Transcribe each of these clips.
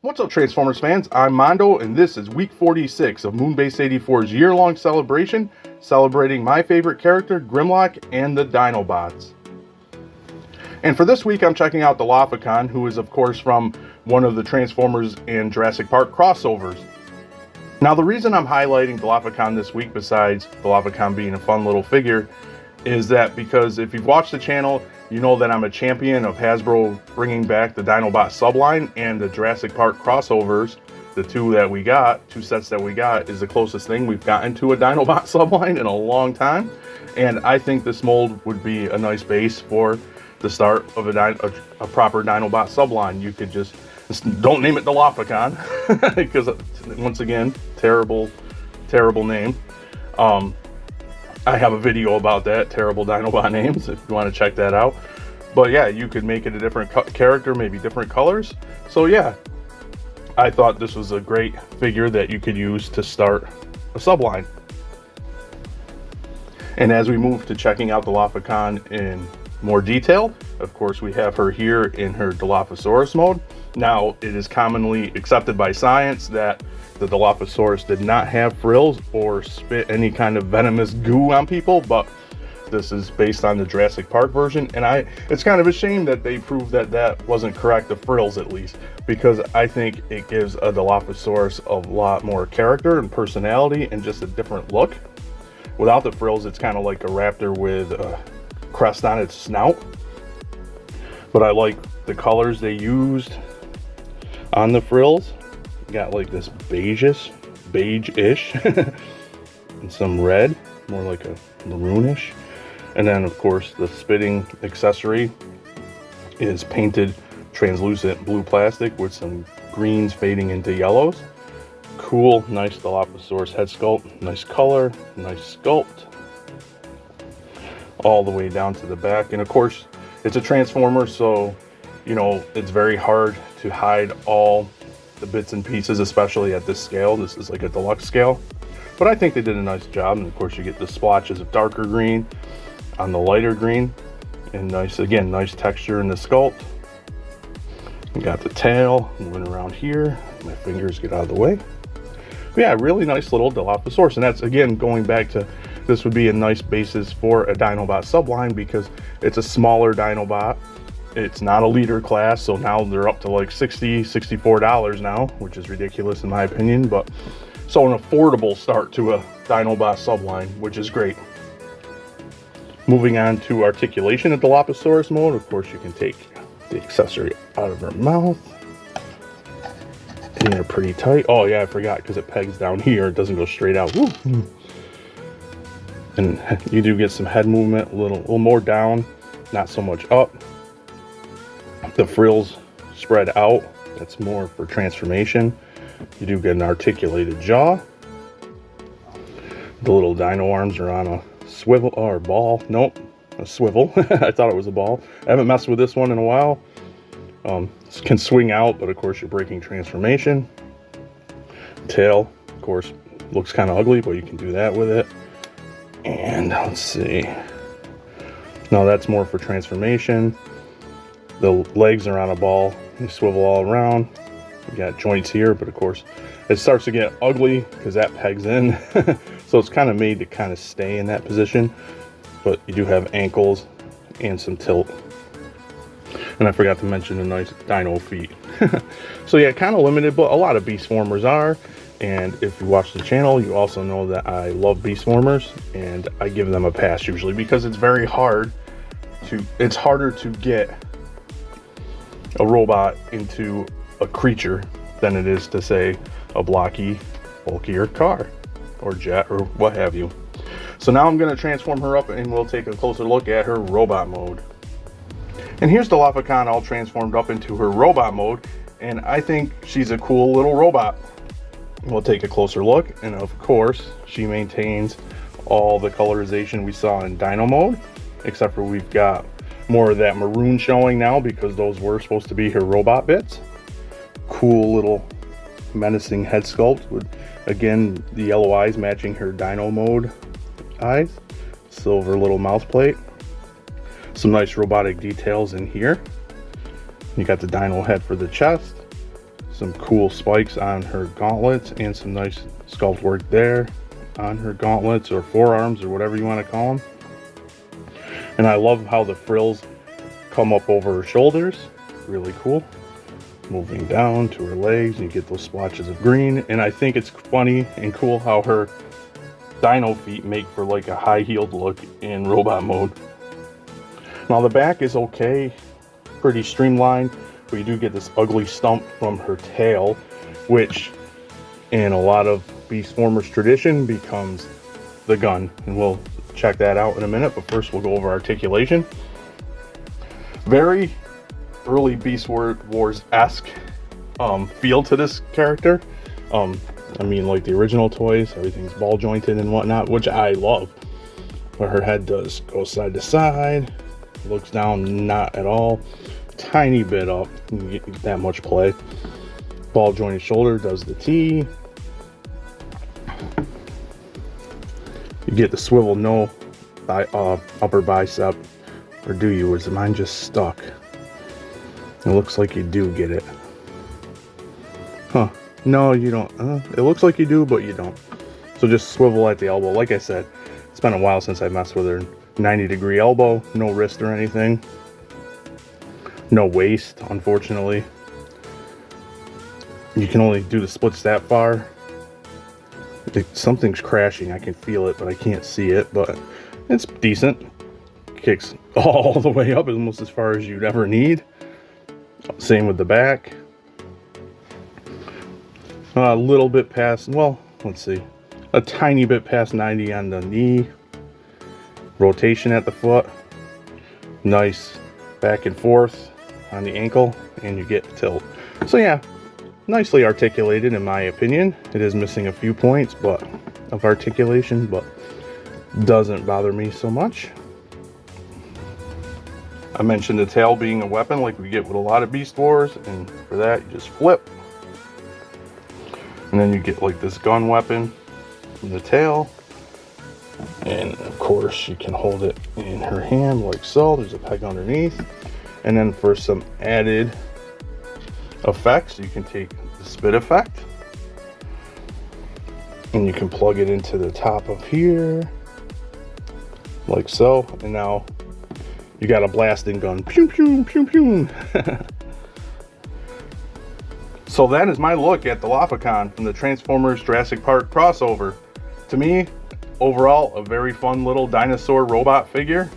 What's up, Transformers fans? I'm Mondo, and this is week 46 of Moonbase 84's year-long celebration, celebrating my favorite character, Grimlock, and the Dinobots. And for this week, I'm checking out Dilophocon, who is, of course, from one of the Transformers and Jurassic Park crossovers. Now, the reason I'm highlighting Dilophocon this week, besides Dilophocon being a fun little figure, is that because if you've watched the channel, you know that I'm a champion of Hasbro bringing back the Dinobot subline, and the Jurassic Park crossovers, the two sets that we got, is the closest thing we've gotten to a Dinobot subline in a long time. And I think this mold would be a nice base for the start of a proper Dinobot subline. You could just don't name it Dilophocon, because once again, terrible name. I have a video about that, terrible Dinobot names, if you want to check that out. But yeah, you could make it a different character, maybe different colors. So yeah, I thought this was a great figure that you could use to start a subline. And as we move to checking out Dilophocon in more detail, of course we have her here in her Dilophosaurus mode. Now, it is commonly accepted by science that the Dilophosaurus did not have frills or spit any kind of venomous goo on people, but this is based on the Jurassic Park version, and it's kind of a shame that they proved that that wasn't correct, the frills at least, because I think it gives a Dilophosaurus a lot more character and personality and just a different look. Without the frills, it's kind of like a raptor with a crest on its snout. But I like the colors they used on the frills. Got like this beige-ish and some red, more like a maroonish. And then of course the spitting accessory is painted translucent blue plastic with some greens fading into yellows. Cool, nice Dilophosaurus head sculpt, nice color, nice sculpt, all the way down to the back. And of course it's a Transformer, so you know it's very hard to hide all the bits and pieces, especially at this scale. This is like a deluxe scale, but I think they did a nice job. And of course you get the splotches of darker green on the lighter green, and nice texture in the sculpt. You got the tail moving around here. My fingers get out of the way. But yeah, really nice little Dilophosaurus. And that's again going back to, this would be a nice basis for a Dinobot subline because it's a smaller Dinobot. It's not a leader class, so now they're up to like $64 now, which is ridiculous in my opinion, but so an affordable start to a Dinobot subline, which is great. Moving on to articulation of Dilophosaurus mode, of course you can take the accessory out of her mouth. And they're pretty tight. Oh yeah, I forgot, because it pegs down here, it doesn't go straight out. Woo. And you do get some head movement, a little more down, not so much up. The frills spread out, that's more for transformation. You do get an articulated jaw. The little dino arms are on a swivel or ball. Nope, a swivel. I thought it was a ball. I haven't messed with this one in a while. This can swing out, but of course you're breaking transformation. Tail, of course, looks kind of ugly, but you can do that with it. And let's see. No, that's more for transformation. The legs are on a ball. They swivel all around. You got joints here, but of course it starts to get ugly because that pegs in. So it's kind of made to kind of stay in that position. But you do have ankles and some tilt. And I forgot to mention the nice dino feet. So yeah, kind of limited, but a lot of Beastformers are. And if you watch the channel, you also know that I love Beastformers, and I give them a pass usually because it's very hard to, it's harder to get a robot into a creature than it is to say a blocky, bulkier car or jet or what have you. So now I'm going to transform her up and we'll take a closer look at her robot mode. And here's Dilophocon all transformed up into her robot mode, and I think she's a cool little robot. We'll take a closer look, and of course she maintains all the colorization we saw in Dino mode, except for we've got more of that maroon showing now because those were supposed to be her robot bits. Cool little menacing head sculpt with, again, the yellow eyes matching her Dino mode eyes. Silver little mouth plate. Some nice robotic details in here. You got the dino head for the chest. some cool spikes on her gauntlets and some nice sculpt work there on her gauntlets or forearms or whatever you want to call them. And I love how the frills come up over her shoulders. Really cool. Moving down to her legs, and you get those splotches of green. And I think it's funny and cool how her dino feet make for like a high-heeled look in robot mode. Now the back is okay, pretty streamlined, but you do get this ugly stump from her tail, which in a lot of Beastformers tradition becomes the gun. And we'll check that out in a minute, but first we'll go over articulation. Very early Beast Wars-esque feel to this character. I mean, like the original toys, everything's ball jointed and whatnot, which I love. But her head does go side to side, looks down, not at all. Tiny bit up, you get that much play. Ball jointed shoulder does the T. You get the swivel no upper bicep, or do you? Or is mine just stuck? It looks like you do get it. Huh. No, you don't. It looks like you do, but you don't. So just swivel at the elbow. Like I said, it's been a while since I messed with her. 90-degree elbow, no wrist or anything. No waist, unfortunately. You can only do the splits that far. Something's crashing. I can feel it, but I can't see it. But it's decent. Kicks all the way up, almost as far as you'd ever need. Same with the back. A little bit past, well, let's see. A tiny bit past 90 on the knee. Rotation at the foot. Nice back and forth on the ankle, and you get tilt. So yeah, nicely articulated in my opinion. It is missing a few points of articulation, but doesn't bother me so much. I mentioned the tail being a weapon like we get with a lot of Beast Wars, and for that you just flip. And then you get like this gun weapon from the tail. And of course you can hold it in her hand like so. There's a peg underneath. And then for some added effects, you can take the spit effect. And you can plug it into the top of here. Like so. And now you got a blasting gun. Pew, pew, pew, pew. So that is my look at Dilophocon from the Transformers Jurassic Park crossover. To me, overall, a very fun little dinosaur robot figure.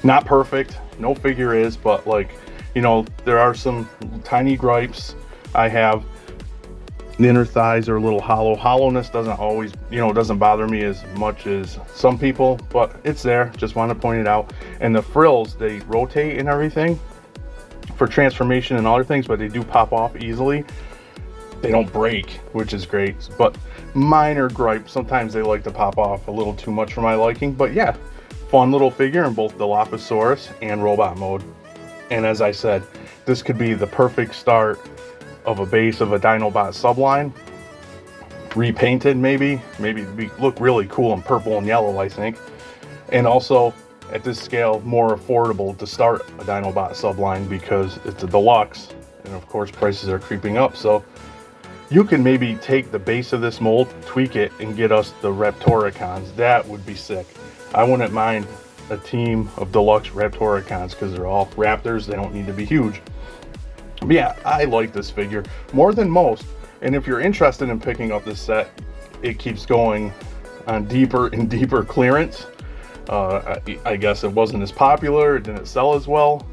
Not perfect, no figure is, but like, you know, there are some tiny gripes I have. The inner thighs are a little hollow. Hollowness doesn't always, you know, doesn't bother me as much as some people, but it's there. Just want to point it out. And the frills, they rotate and everything for transformation and other things, but they do pop off easily. They don't break, which is great, but minor gripe. Sometimes they like to pop off a little too much for my liking, but yeah, fun little figure in both Dilophosaurus and robot mode. And as I said, this could be the perfect start of a base of a Dinobot subline. Repainted maybe look really cool in purple and yellow, I think. And also, at this scale, more affordable to start a Dinobot subline because it's a deluxe, and of course prices are creeping up. So you can maybe take the base of this mold, tweak it, and get us the Raptoricons. That would be sick. I wouldn't mind a team of deluxe Raptoricons because they're all raptors. They don't need to be huge. But yeah, I like this figure more than most. And if you're interested in picking up this set, it keeps going on deeper and deeper clearance. I guess it wasn't as popular, it didn't sell as well.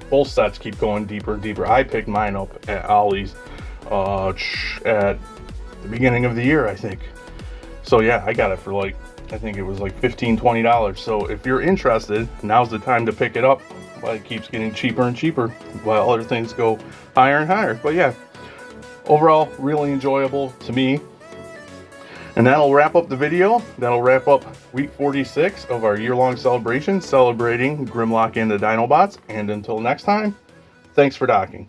Both sets keep going deeper and deeper. I picked mine up at Ollie's at the beginning of the year, I think. So yeah, I got it for like, I think it was like $15-20. So if you're interested, now's the time to pick it up. Well, it keeps getting cheaper and cheaper while other things go higher and higher. But yeah, overall, really enjoyable to me. And that'll wrap up the video. That'll wrap up week 46 of our year-long celebration celebrating Grimlock and the Dinobots. And until next time, thanks for docking.